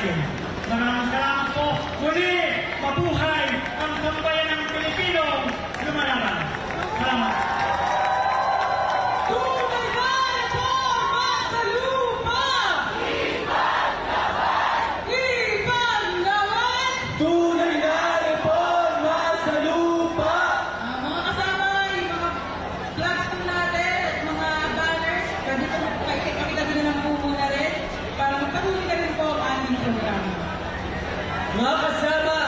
natin. Maraming salamat po. Muli, mabuhay ang sambayan ng Pilipinong lumalaban. Salamat. Tunay na reforma sa lupa! Ipaglaban! Tunay na reforma sa lupa! Mga kasama, yung mga flags natin at mga banners, pwede ko pakita din ng bumo na rin para magpatuloy na rin po ang aming programa. Mga kasama,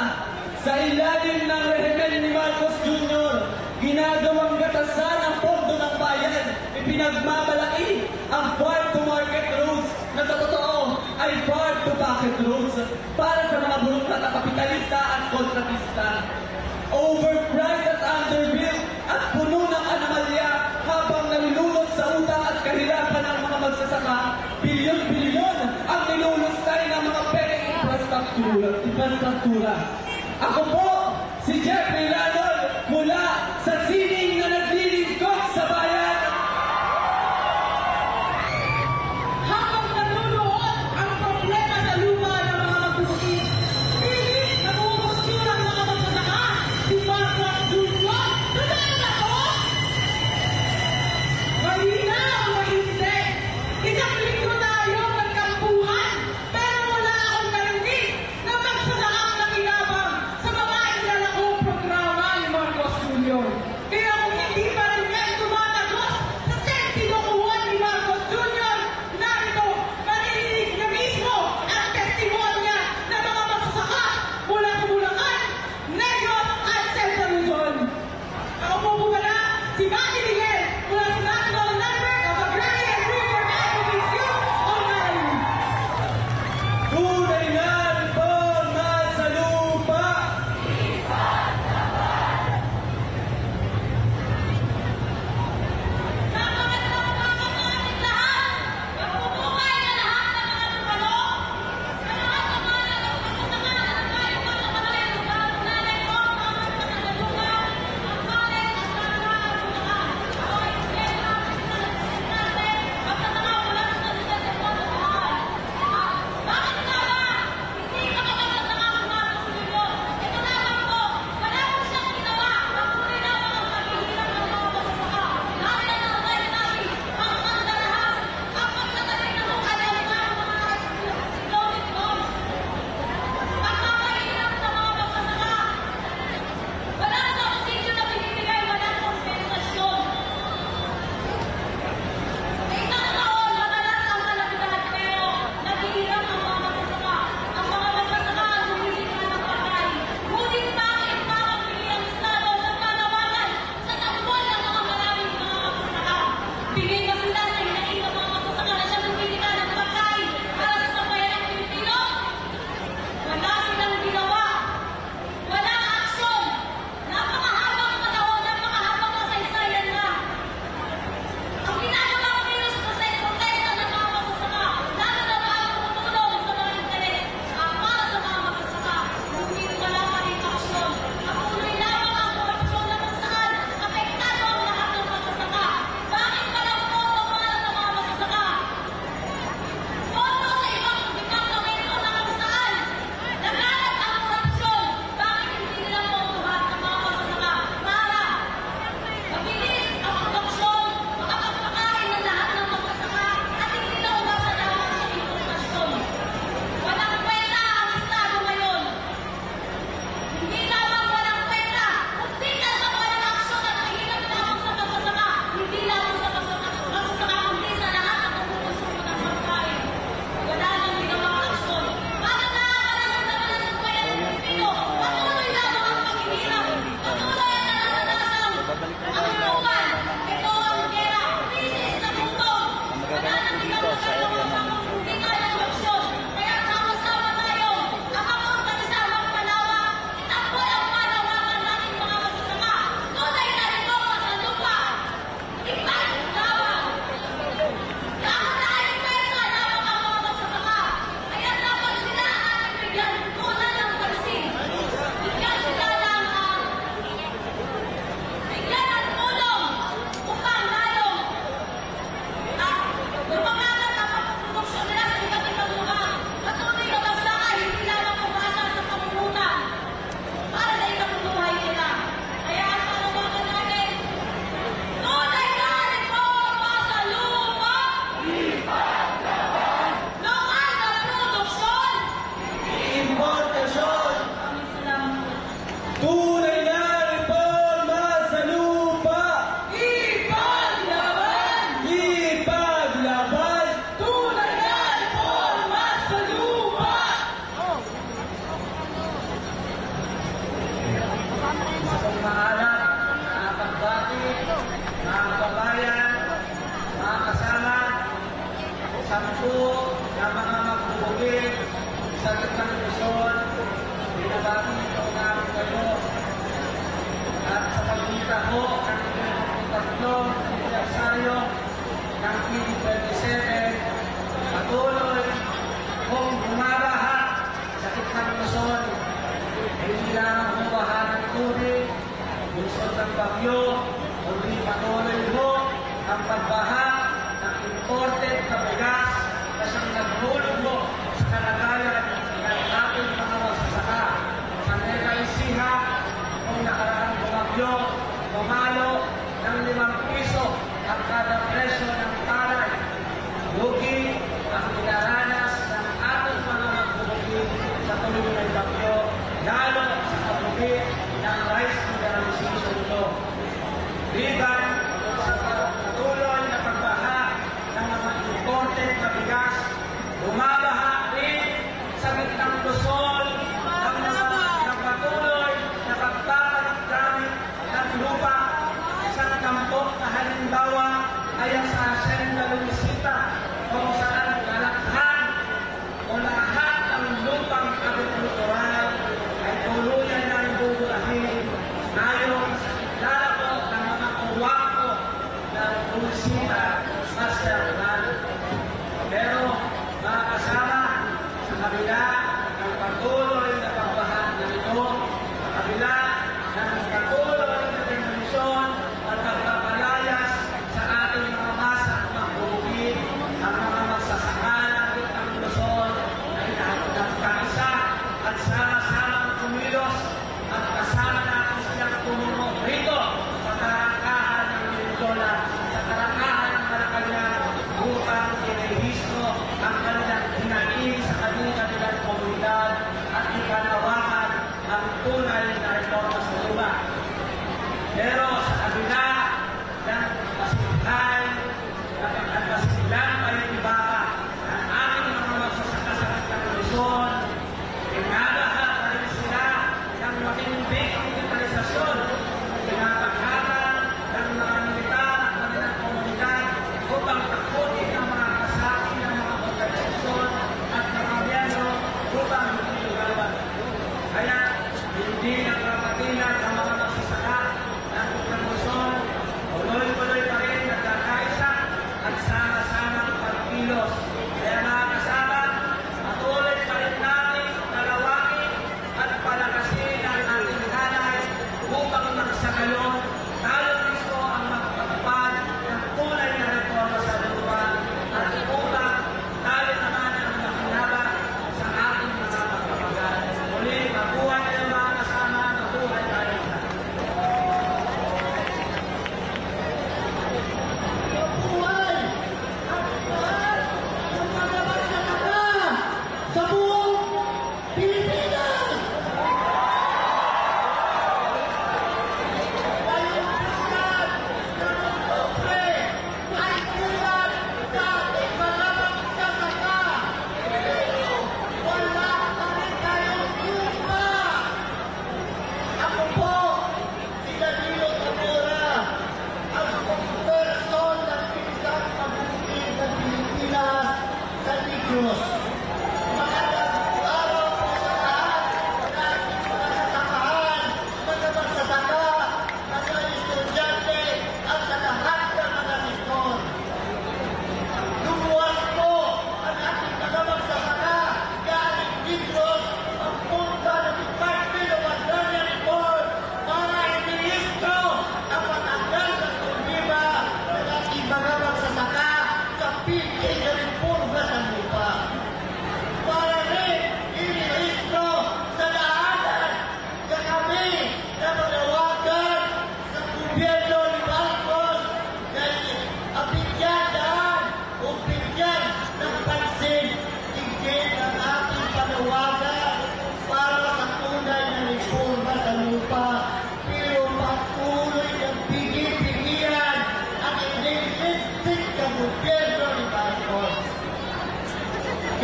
sa ilalim ng rehimen ni Marcos Jr., ginagawang gatasan ang pondo ng bayan, ipinagmamalaki ang farm-to-market roads na sa totoo ay farm-to-pocket roads para sa mga burokrat na kapitalista at kontratista. Overpriced at underbuilt at puno ng anomalya habang nalulunod sa utang at kahirapan ng mga magsasaka, bilyon-bilyon ang nilulustay ng mga pereng infrastruktura. Ako po, si Jeffrey Ranol mula sa sining na naglilingkod sa bayan. Habang nanunood ang problema sa lupa ng mga magbubukid, pilit na bumubusyo ng mga magsasaka, si Marcos Jr. Totoo na po! Mahina o mahindi, isang linggo tayo nagkampuhan, pero wala akong narinig na magsasakang nakinabang sa mga ilalakong programa.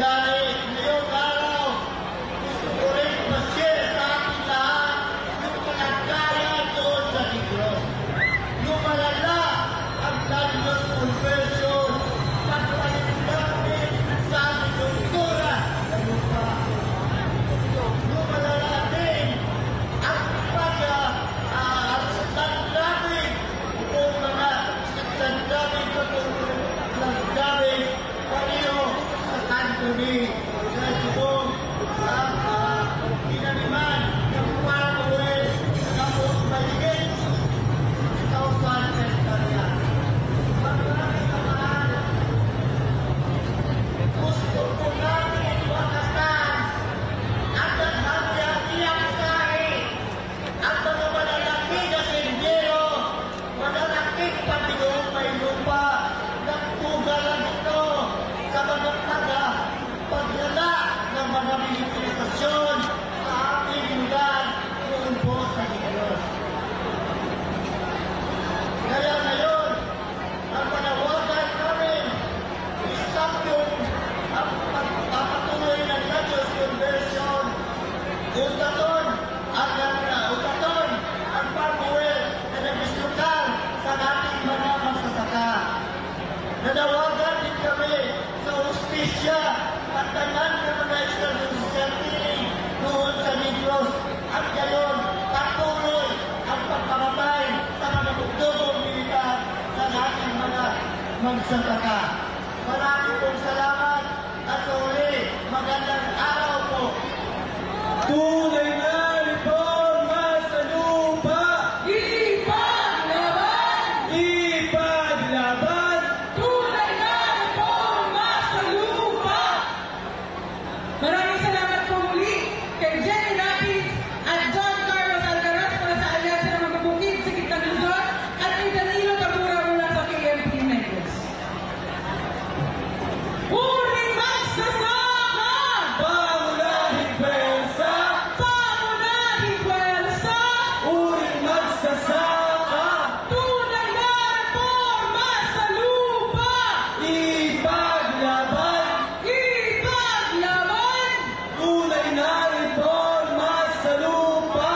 Dahil ngayong araw, gusto ko rin ma-share sa ating lahat yung panagkaya doon sa Negros. Yung malala ang Negros conversion pagpalit namin sa aming kultura sa lupa. Yung malala din ang pag-stand namin kung mga stand namin pareho sa kanto ni Gazibong ang pinaniman ng Paraguay na maligid sa Usan Pentaria. Maraming naman, gusto ko namin wakasan ang naghahiyang sahi ang mga malalaki na sendero, malalaking patigong may lupa ng tugalan ito sa mga paglala ng mga militarisasyon sa ating lugar noon po sa Negros. Kaya ngayon, ang panawagan namin, isang yung ang pagpapatuloy ng Negros Conversion, utaton ang pag-uwi na nag-istrukal sa ating mga magsasaka. Nanawagan din kami sa hustisya at tanan ng mga extrajudicial doon sa Negros at gayon patuloy ang pagpamatay sa mga bugdogong militar sa ating mga magsasaka. Maraming pong salamat at sa uli, magandang araw po. Tunay na reforma sa lupa! Ipaglaban! Ipaglaban! Tunay na reforma sa lupa! Maraming salamat po muli kay Jenny Rapids at John Carlos Alcaraz para sa alyansa ng mga bukid sa Gitnang Luzon at kay Danilo Tabura mula sa KMP Negros. Uling magsasaka! Pangunahing pwersa! Pangunahing pwersa! Uring magsasaka! Tunay na reforma sa lupa! Ipaglaban! Ipaglaban! Tunay na reforma sa lupa!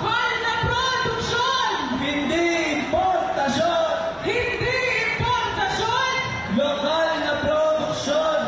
Mahal na produksyon! Hindi importasyon! Hindi importasyon! Lokal na produksyon!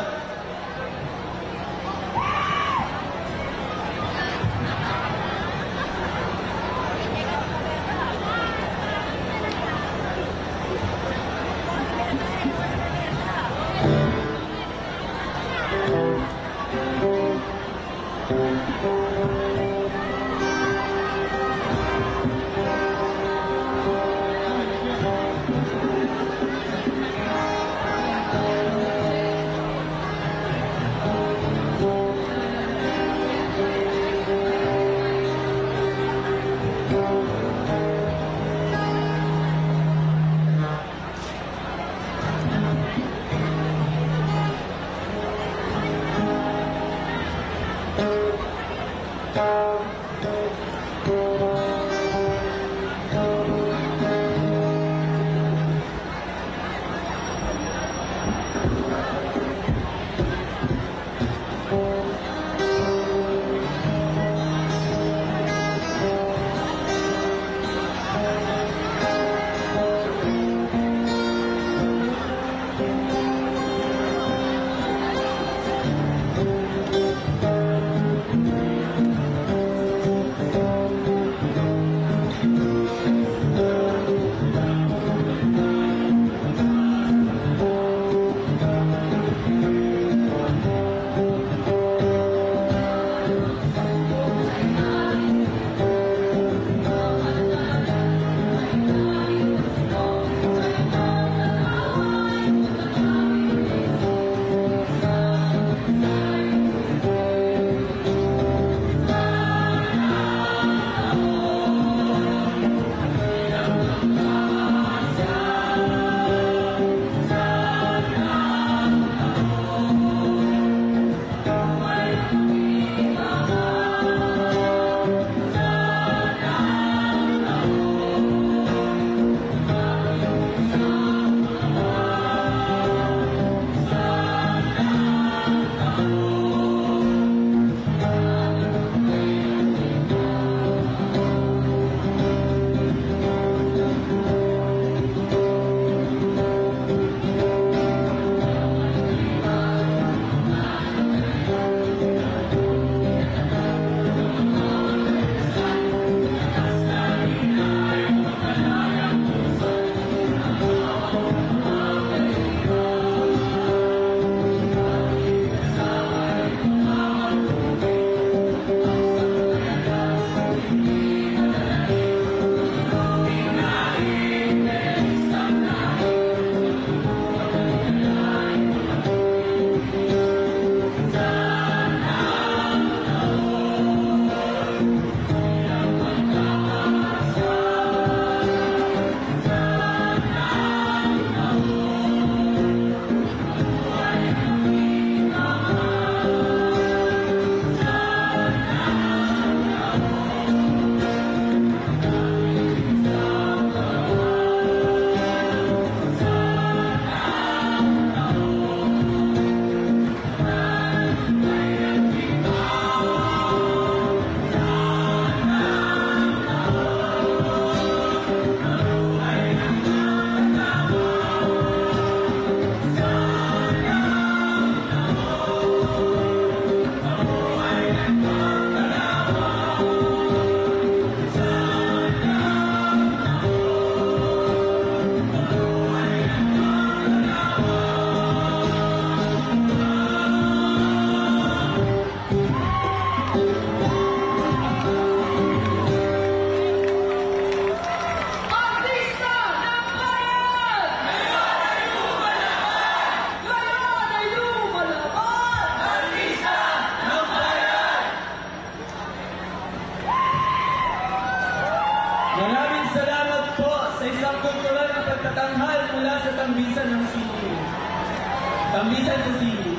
Tambisan sa City.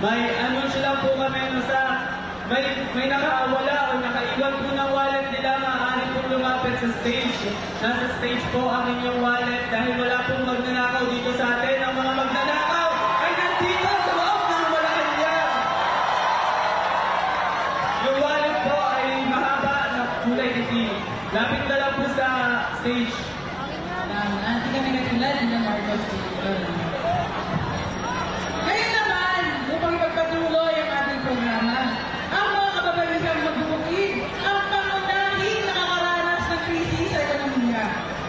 May anunsyo lang po kami may nakawala o nakaiwan po ng wallet nila, maaari pong lumapit sa stage. Nasa stage po ang inyong wallet dahil wala pong magnanakaw dito sa atin. Ang mga magnanakaw ay nandito sa loob ng Malacanang. Yung wallet po ay mahaba na kulay itim. Lapit na lang po sa stage. Hindi kami katulad ng Marcos Jr. Ngayon naman, upang ipagpatuloy ang ating programa, ang mga kababalisang magbubukid ang pangunahing nakakaranas ng krisis sa ekonomiya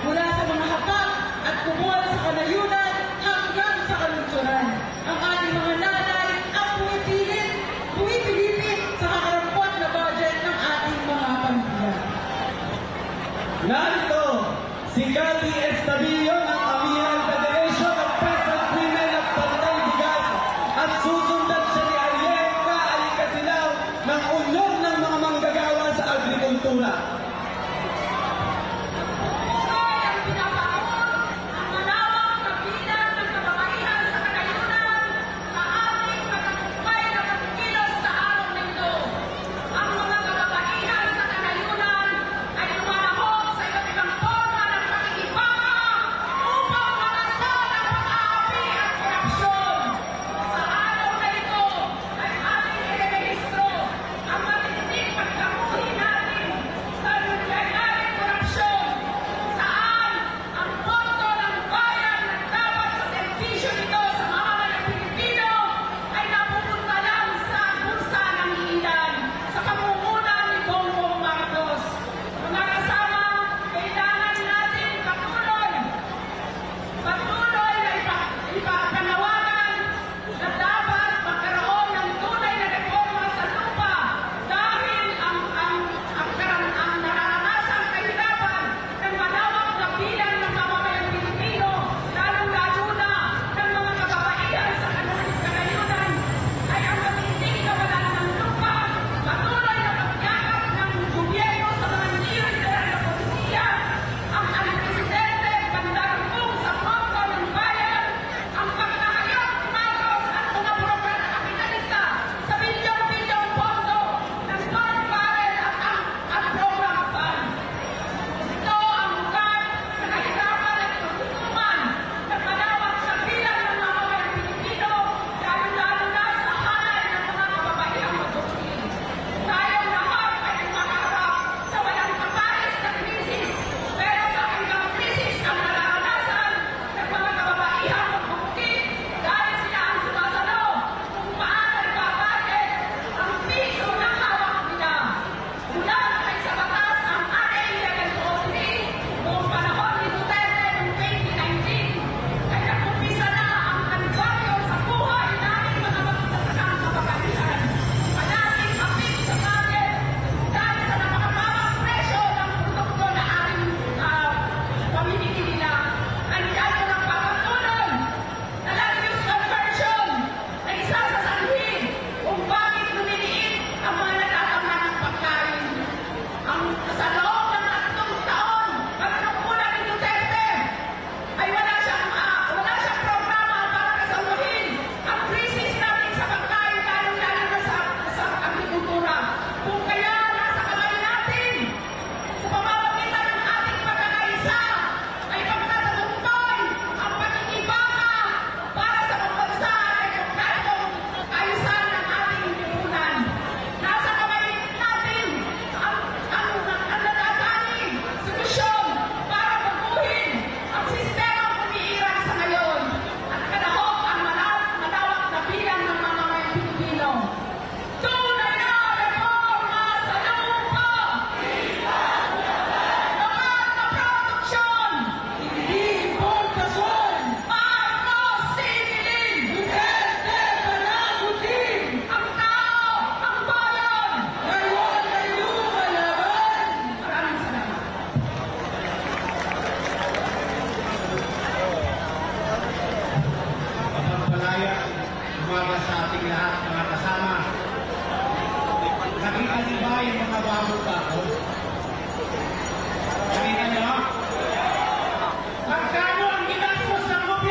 mula sa mga hapak at kumuha sa kanayunan hanggang sa kalungsuran. Ang ating mga nanay ang pumipilipin sa kakarampot na budget ng ating mga pamilya. Narito, si Cathy Estabillo ng Amihan Federation of Peasant Women at Pantay Bigas at susundan siya ni Arieta Alicasilaw ng Unlog ng mga manggagawa sa agrikultura. Ang pinapaon ang malawak na bilang ng kababaihan sa kanayunan sa ating pagtagumpay na pagkilos sa araw na ito. Ang mga kababaihan sa kanayunan ay lumalahok sa iba't ibang forma ng pakikibaka upang manasan ang pag-aapi at korupsyon. Sa araw na ito ay ating irerehistro ang matinding pagkamuhi natin sa nangyayari korupsyon, saan ang pondo ng bayan na dapat sa serbisyo nito sa mamamayang Pilipino ay napupunta lang sa bulsa ng ilan sa pangunguna ni Bongbong Marcos. Mga kasama, kailangan natin patuloy na ipapanawagan na dapat magkaroon ng tunay na reforma sa lupa dahil ang nararanasang kahirapan ng malawak na bilang ng mamamayang Pilipino, lalong-lalo na ng mga kababaihan sa kanayunan, ay ang matinding kawalan ng lupa, patuloy na pagyakap ng gobyerno sa mga military na polisiya, ang presidente pandarambong sa pondo ng bayan, ang pagkakayot ni Marcos at mga programa kapitalista sa bilyong-bilyong pondo ng North Barrel at program fund. Ito ang lugar sa kahirapan at pagtutuman ng malawak sa bilang ng mamamayang Pilipino, lalo-lalo na sa hanay ng mga kababaihang magbukid. Tayong lahat ay makaharap sa walang kapares na krisis, pero kakaibang krisis ang nararanasan ng mga kababaihang magbukid dahil sila ang sumasalo kung paano ibabaget ang piso ng hawak nila. Mula na kay sa batas ang RA 1103 noong panahon ni Duterte noong 2019 ay nakumpisa na ang kalbaryo sa buhay namin mga magsasakang kababaihan. Palaging apit sa budget dahil sa napakababang presyo ng produkto na ating pamimili nila. Ang kaya ng papatuloy na land use conversion na isa sa sanhi kung bakit lumiliit ang mga natatamnan ng pagkain. Sa loob ng 3 taon, pagkakulan ni Duterte, ay wala siyang programa para kasaluhin ang krisis natin sa pagkain, lalong-lalo na sa agrikultura. Kung kaya nasa kamay natin, sa pamamagitan ng ating pagkakaisa, ay pagtatagumpay ang pakikibaka para sa pambansa at demokratong kaayusan ng ating lipunan. Nasa kamay natin ang natatanging solusyon para baguhin ang sistemang umiiral sa ngayon at kalahok ang malawak na bilang ng mamamayang Pilipino. Tunay na reforma sa lupa! Lokal na produksyon! Hindi importasyon! Marcos Singilin! Duterte panagutin! Ang tao! Ang bayan! Ngayon ay lumalaban! Maraming salamat. Mapagpalaya, umaga sa ating lahat, mga kasama. Nakita niyo ba yung mga babong tao? Nakita niyo? Magkano ang ginastos ng gobyerno?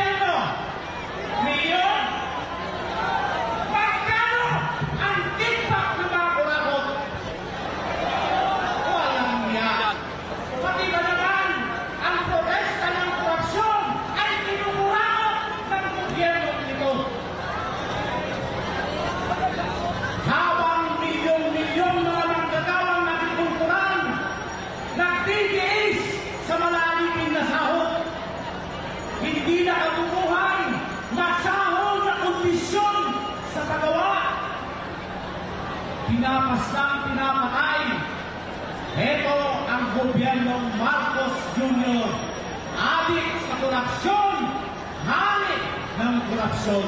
pinapatay. Ito ang gobyernong Marcos Jr. Adik sa korupsyon, hari ng korupsyon.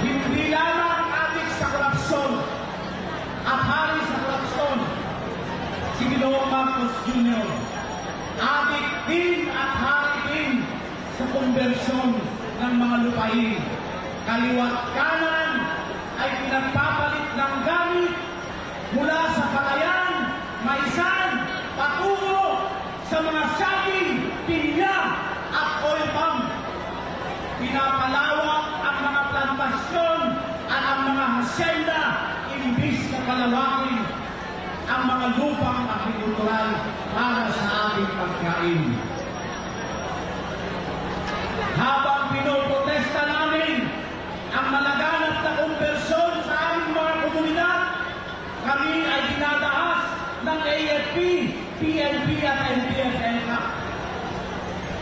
Hindi lamang adik sa korupsyon at hari sa korupsyon si Ginoong Marcos Jr. Adik din at hari din sa konbersyon ng mga lupain. Kaliwat kanan ay pinagpapalit ng gamit mula sa palayan, maisan, patungo sa mga saging, pinya at oil palm. Pinapalawak ang mga plantasyon at ang mga hasyenda imbis na palawakin ang mga lupang agrikultural para sa ating pagkain. Habang pinoprotesta namin ang malaganap na konbersyon sa aming mga komunidad, kami ay dinadahas ng AFP, PNP at NPF-ELCA.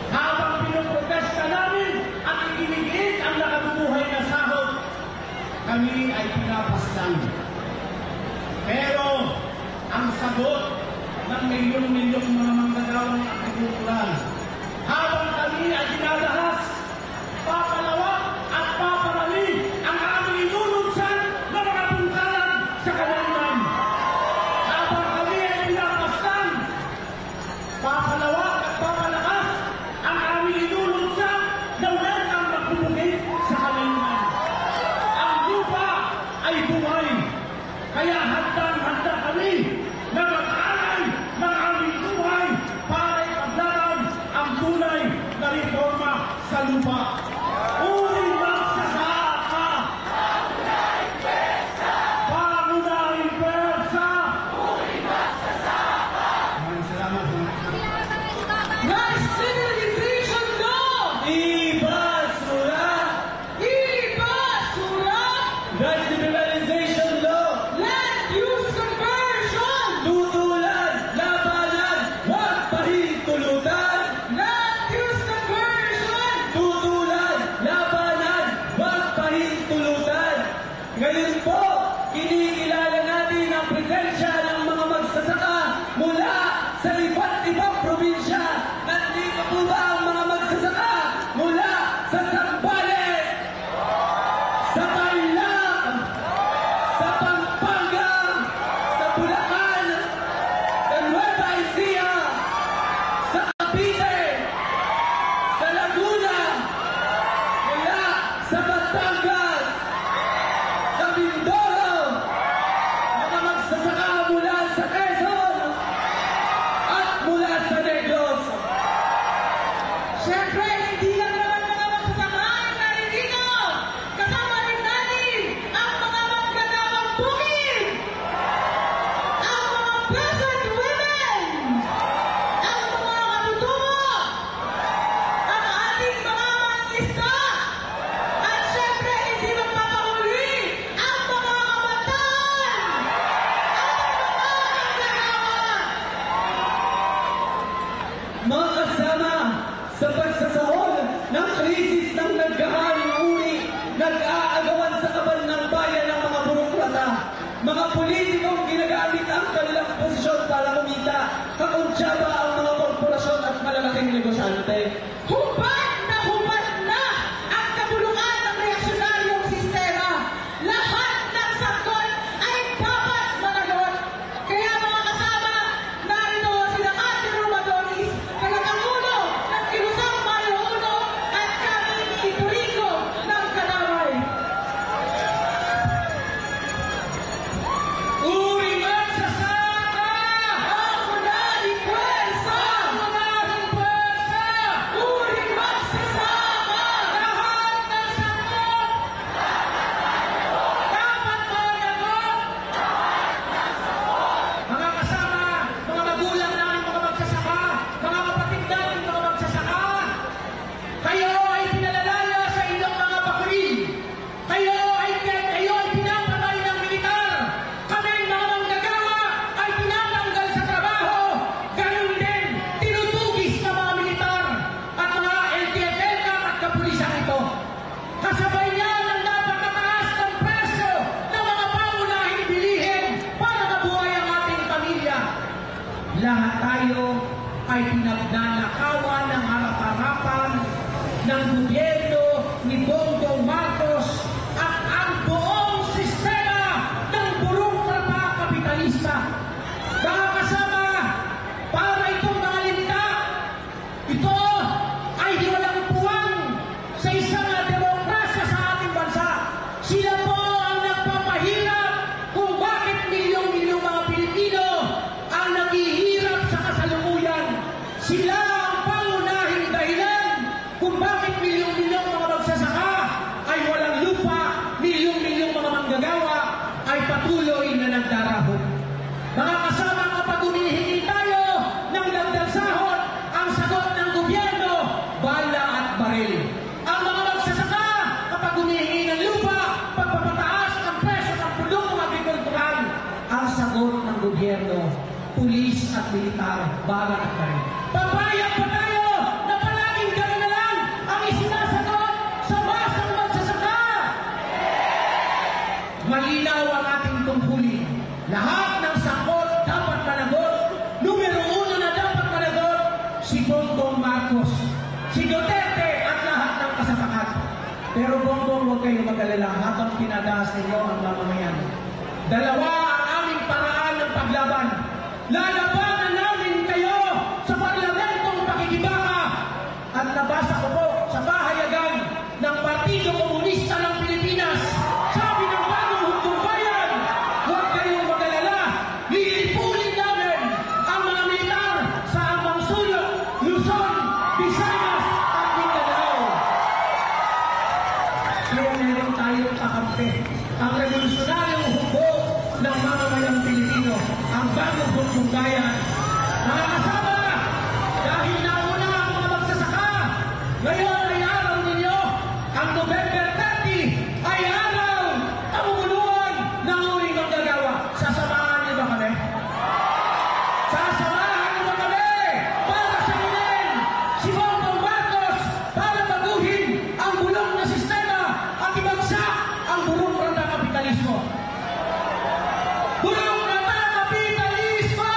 Habang pinoprotesta namin at ikinigit ang nakabubuhay na sahod, kami ay pinapaslan. Pero ang sagot ng milyon-milyong mga manggagawang agrikultural, habang kami ay dinadahas, papalawak at paparami ang aming inulunsan na mga bungkalan sa kalanman. Habang kami ay pinapaslan, papalawak at papalakas ang aming inulunsan na walang magbubukid sa kalanman. Ang lupa ay buhay, kaya handang-handa kami na mag-alay ng aming buhay para ipaglaban ang tunay na reforma sa lupa. Uling magsasaka! Pangunahing pwersa! Pangunahing pwersa! Uling magsasaka! Maraming salamat. Rice Civilization Law! Ibasura! Ibasura! Rice Civilization Law! Land Use Conversion! Tutulan! Labanan! Huwag pahintulutan! Land Use Conversion! Tutulan! Labanan! Huwag pahintulutan! Ngayon po, kinikilala natin ang presensya ng mga magsasaka mula sa iba't ibang probinsya. Nandito po ba ang mga magsasaka mula sa Zambales, sa Tarlac, sa Pampanga, sa Bulacan, sa Nueva Ecija, sa Cavite, sa Laguna, mula sa Batangas, sa Mindoro, mga magsasaka mula sa Quezon at mula sa Negros. Siyempre, hindi lang naman mga magsasaka ang naririto. Kasama rin natin ang mga manggagawang bukid, ang mga peasant women, ang mga katutubo, ang ating mga manglista, at siyempre, hindi magpapahuli ang mga kabataan, ang mga manggagawa. Mga kasama, sa pagsasahol ng krisis ng nagkaharing uri, nag-aagawan sa kaban ng bayan ng mga burokrata, mga politikong ginagamit ang kanilang posisyon para kumita, kakuntsaba ang mga korporasyon at malalaking negosyante. Hubad na ang kabulukan ng reaksyonaryong sistema. Lahat ng sagot ay dapat managot. Kaya mga kasama, narito sila Ate Romadonis, tagapangulo ng Kilusang Mayo Uno at kami ni Ito Rico gobyerno ni Bongbong Marcos at ang buong sistema ng burokrata kapitalista. Mga kasama, para itong mga linta, ito ay di walang puwang sa isang demokrasya sa ating bansa. Sila po ang nagpapahirap kung bakit milyong-milyong mga Pilipino ang naghihirap sa kasalukuyan. Sila ang pangunahing dahilan kung bakit milyong-milyong mga magsasaka ay walang lupa, milyong-milyong mga manggagawa ay patuloy na nagdarahon. Mga kasama, kapag humihingi tayo ng dagdag sahod, ang sagot ng gobyerno, bala at baril. Ang mga magsasaka, kapag humihingi ng lupa, pagpapataas ang presyo ng produktong agrikultural, ang sagot ng gobyerno, pulis at militar, bala at baril. Papayag pa tayo na palaging gano'n na lang ang isinasagot sa masang magsasaka. Malinaw ang ating tungkulin. Lahat ng sakot dapat managot. Numero 1 na dapat managot, si Bongbong Marcos, si Duterte at lahat ng kasapakat. Pero Bongbong, huwag kayong mag-alala habang pinadaas ninyo ang mamamayan. Dalawa ang aming paraan ng paglaban. Lalabanan namin kayo sa parlamentong pakikibaka. At nabasa ko po sa pahayagan ng Partido Komunista ng Pilipinas, sabi ng Bagong Hukom Bayan, huwag kayong mag-alala, lilipulin namin ang mga militar sa Ambang Sulok, Luzon, Visayas at Mindanao. Kaya meron tayong kakampi, ang revolusyonaryong hukbo ng mamamayang Pilipino, ang Bagong Hukom Bayan. Mga kasama, dahil nauna ang mga magsasaka, ngayon ay araw ninyo, ang November 30 ay araw kamumuluan ng uling manggagawa. Sasamahan niyo ba kami? Sasamahan niyo ba kami para sagutin si Bongbong Marcos para baguhin ang bulong na sistema at ibagsak ang burokrata kapitalismo? Burokrata kapitalismo!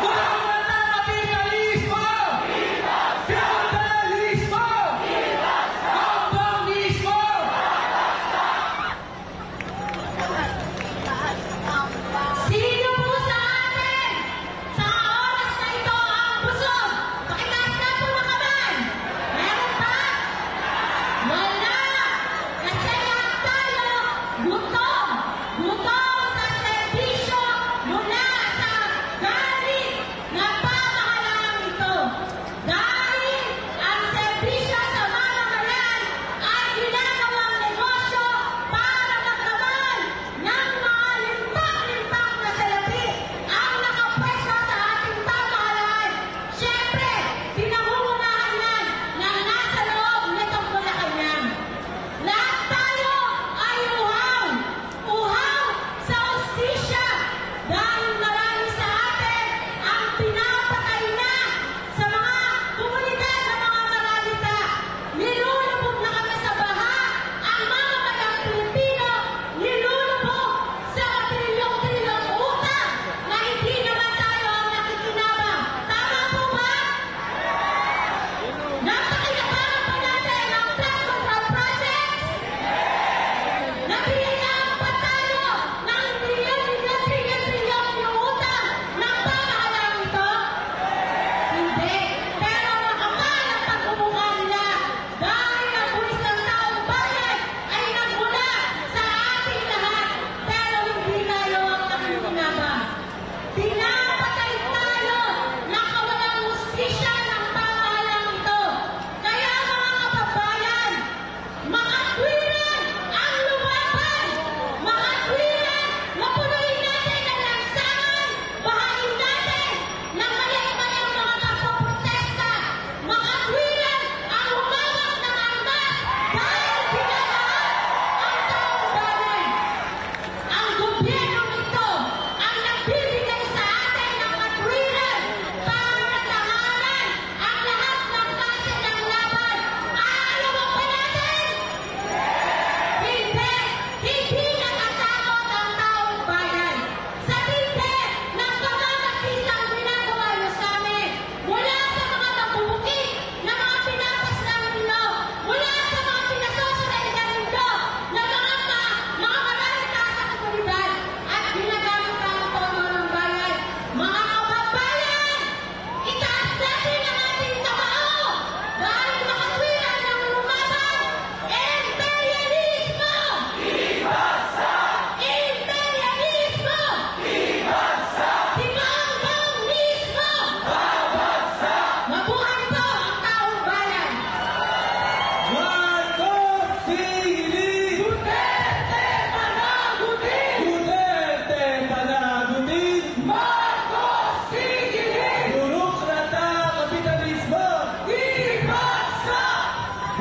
Burokrata kapitalismo! Feudalismo!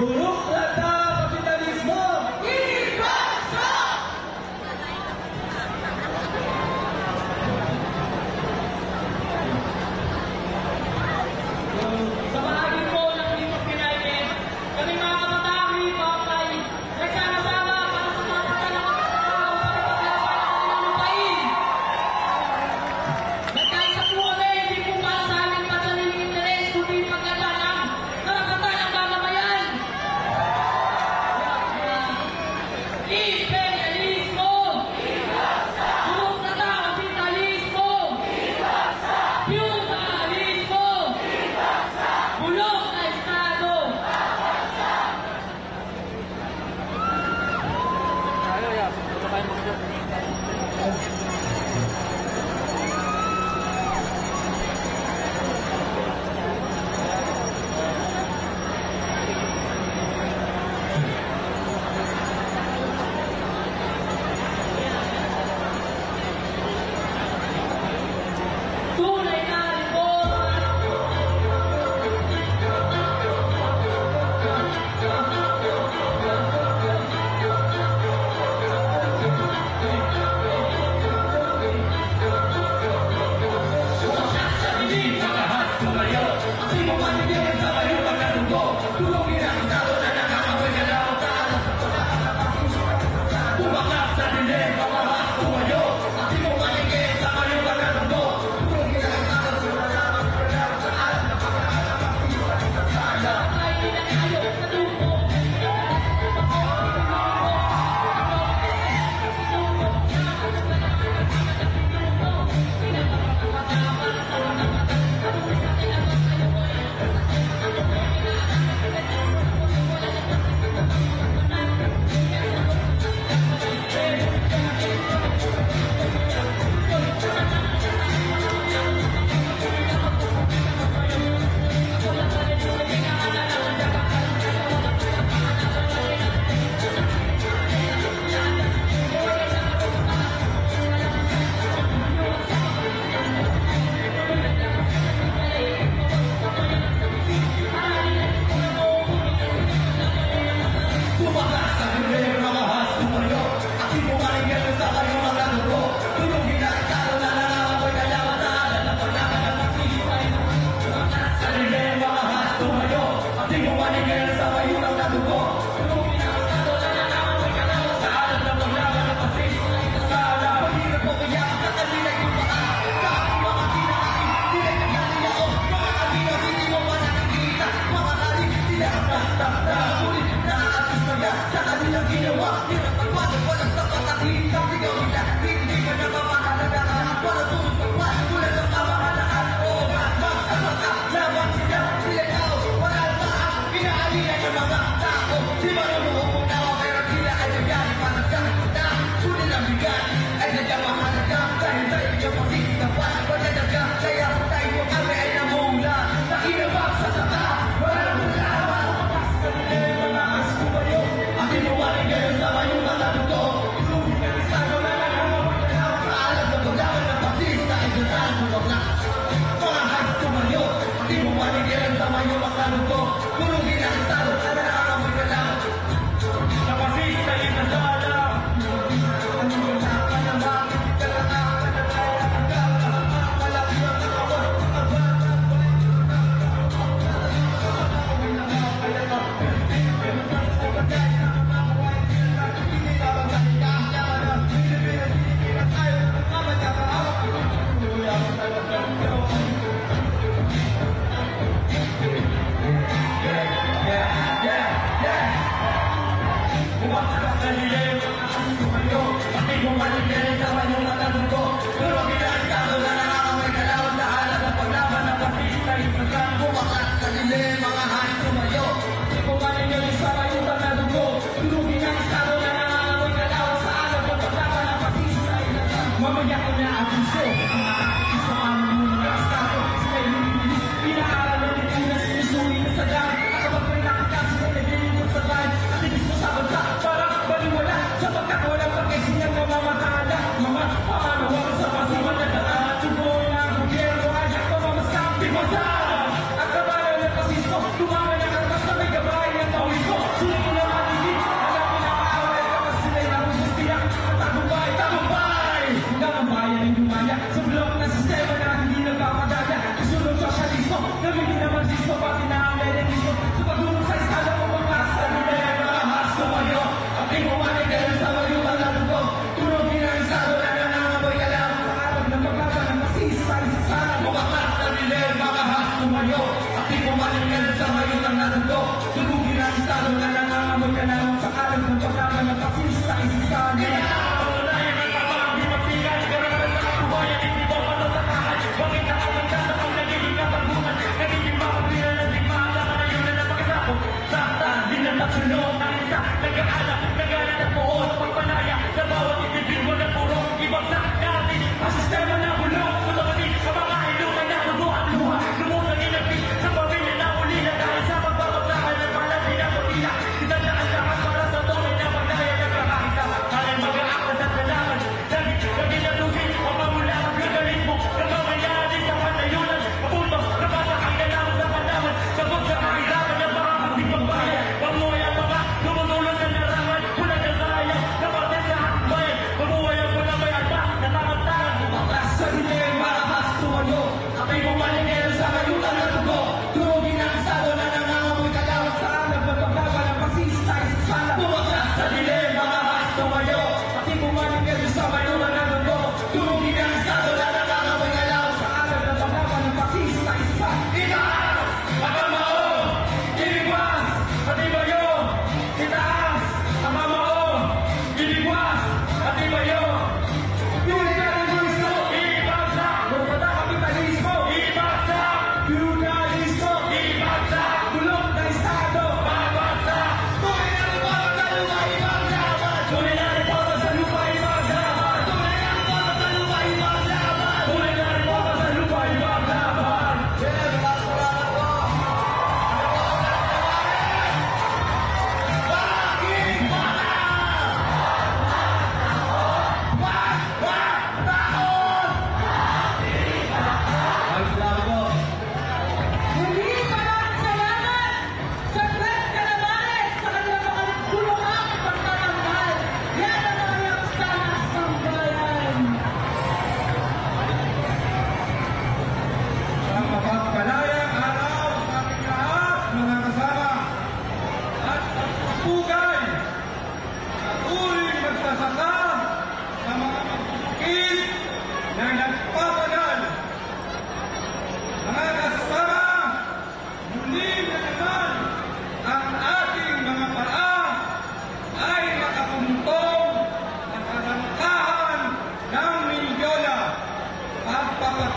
Burukrata kapitalismo! Sa bahagi po ng Team of United, kami mga kabataan hip-hop ay nagsama-sama para sa mga pagkakataon ng lupain. Nagkaisa po kami, hindi po para sa aming pansariling interes, kundi pagkakalang karapatan ng mamamayan. Imperialismo! Burukrata kapitalismo! Feudalismo! Bulok na Estado! Tunay na reforma! Kaya tayo ay namula, nakinabang sa saka, walang problema. alam ng pagkama ng pasista isisanay.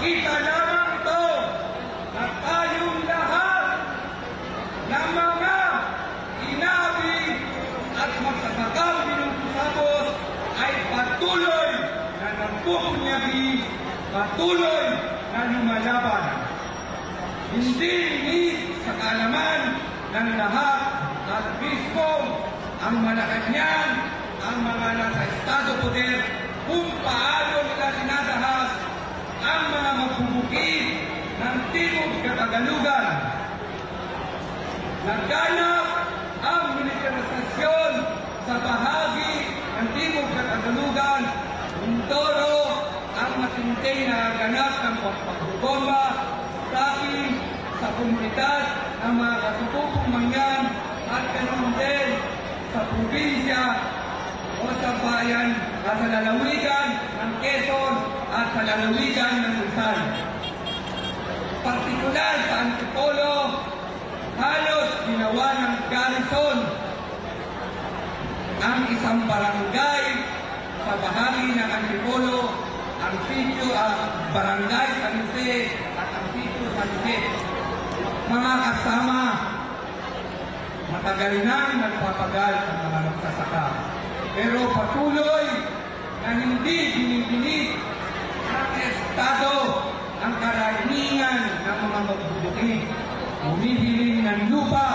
Kita lamang ito na tayong lahat ng mga inabi at magsasakang binubusabos ay patuloy na nagpupunyabi, patuloy na lumalaban. Hindi sa kaalaman ng lahat at mismo ang Malacanang, ang mga nasa Estado Poder, kung paano nila dinadahas ang mga magbubukid ng Timog Katagalugan. Nagganap ang militarisasyon sa bahagi ng Timog Katagalugan, Mindoro ang matindi na ganap ng pagbomba sa akin sa komunidad ng mga kasutupong mangyan at ganun din sa probinsya o sa bayan at sa lalawigan ng Quezon at sa lalawigan ng Rizal. Partikular sa Antipolo, halos ginawa ng garrison ang isang barangay sa bahagi ng Antipolo, ang sitio Barangay San Jose at ang sitio San Jose. Mga kasama, matagal nang nagpapagal ang mga nagsasaka. Pero patuloy na hindi binibinig ng Estado ang karaniwan ng mga magbubukid. Humihiling ng lupa.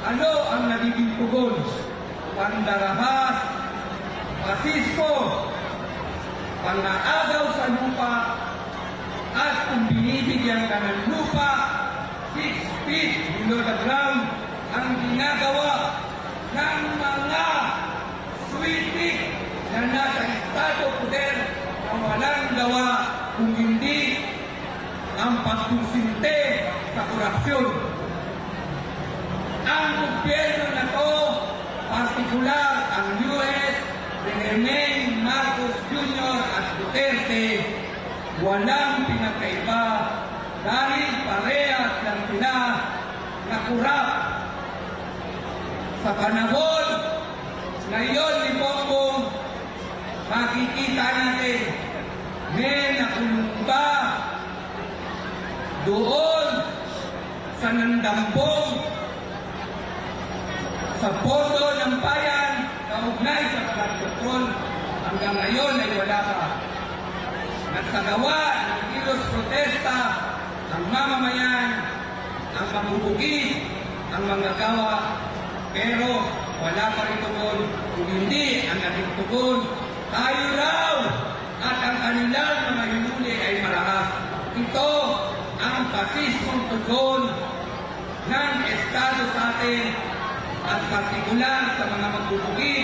Ano ang nagiging tugon? Pandarahas, pasispo, pang-aagaw sa lupa, at kung binibigyan ka ng lupa, 6 feet below the ground, ang ginagawa ng mga switik na nasa Estado Poder na walang gawa kung hindi ang pagsusinte sa korupsyon. Ang gobyerno na to, partikular ang US, Rene Marcos Jr. at Duterte, walang pinagkaiba dahil parehas lang sila na kurap. Sa panahon Ngayon ni Bongbong, makikita natin, may nakulong ba doon sa nandambong sa pondo ng bayan kaugnay sa flood control. Hanggang ngayon ay wala pa. Nagsagawa ng kilos protesta ang mamamayan, ang mabubugi, ang manggagawa, pero wala pa rin tugon. Kung hindi ang naging tugon, tayo raw at ang kanilang mga hinuli ay marahas. Ito ang pasismong tugon ng Estado sa atin at partikular sa mga magbubugi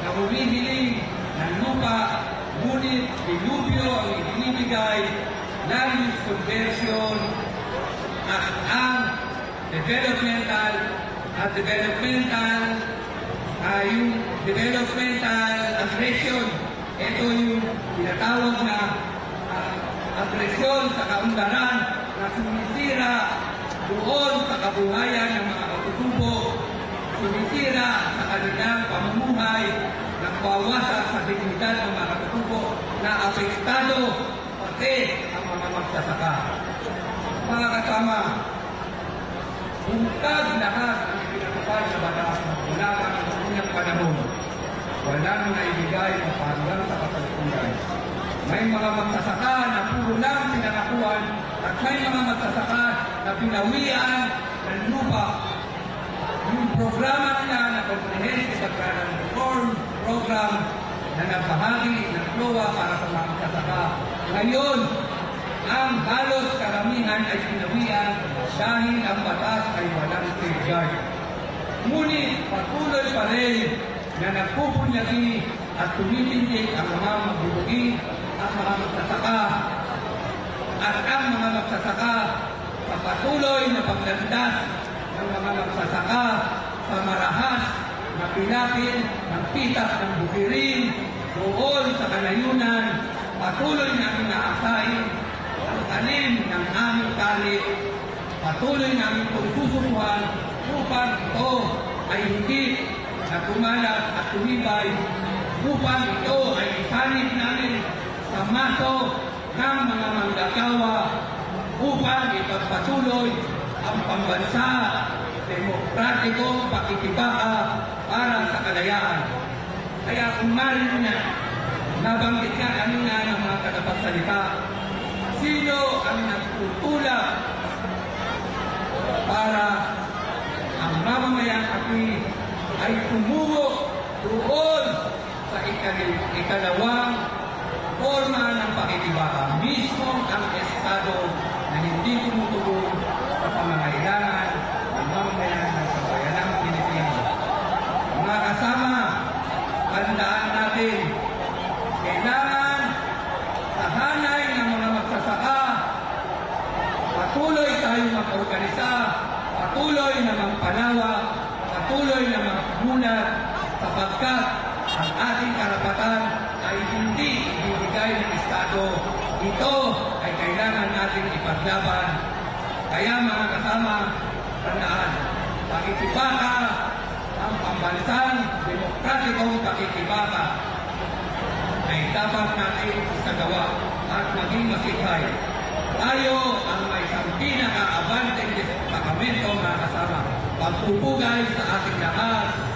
na humihiling ng lupa, ngunit dilubyo ang ibinibigay, land use conversion at ang developmental aggression. Ito yung tinatawag na aggression sa kaunlaran na sumisira doon sa kabuhayan ng mga katutubo, sumisira sa kanilang pamumuhay, nagbawasak sa dignidad ng mga katutubo, na apektado pati ang mga magsasaka. Mga kasama, buntag lahat ang pinatupad sa batas mula ng unang panahon. Wala nang naibigay ang panggang sa kasalukuyan. May mga magsasaka na puro lang pinanakuan at may mga magsasaka na pinawian ng lupa. Yung programa nila na Comprehensive Agrarian Reform Program na nagbahagi ng CLOA para sa mga magsasaka. Ngayon, ang halos karamihan ay pinawian dahil ang batas ay walang safeguard. Ngunit patuloy pa rin na nagpupunyagi at tumitindig ang mga magbubugi at mga magsasaka. At ang mga magsasaka sa patuloy na paglandas ng mga magsasaka sa marahas na pilapil ng pitas ng bukirin doon sa kanayunan, patuloy namin naasahin ang tanim ng aming kalit, patuloy namin itong susukuhan upang ito ay hindi na kumalat at tumibay, upang ito ay isanib namin sa maso ng mga manggagawa upang ipagpatuloy ang pambansa demokratikong pakikibaka para sa kalayaan. Kaya kung marinig na nabanggit ka kanina ng mga tagapagsalita, sino ang nagtutulak para ang mamamayang api ay tumungo doon sa ikalawang forma ng pakikibaka, mismo ang Estado na hindi tumutugon sa pangangailangan ng mamamayan ng sambayanang Pilipino. Mga kasama, tandaan natin, kailangan sa hanay ng mga magsasaka, patuloy tayong mag-organisa, patuloy na magpalawak, patuloy na magmulat, sapagkat ang ating karapatan ay hindi ibibigay ng Estado. Ito ay kailangan natin ipaglaban. Kaya mga kasama, tandaan, pakikibaka, ang pambansang demokratikong pakikibaka ay dapat natin isagawa at maging masikhay. Tayo ang may isang pinaka-abanteng departamento, mga kasama, pagpupugay sa ating lahat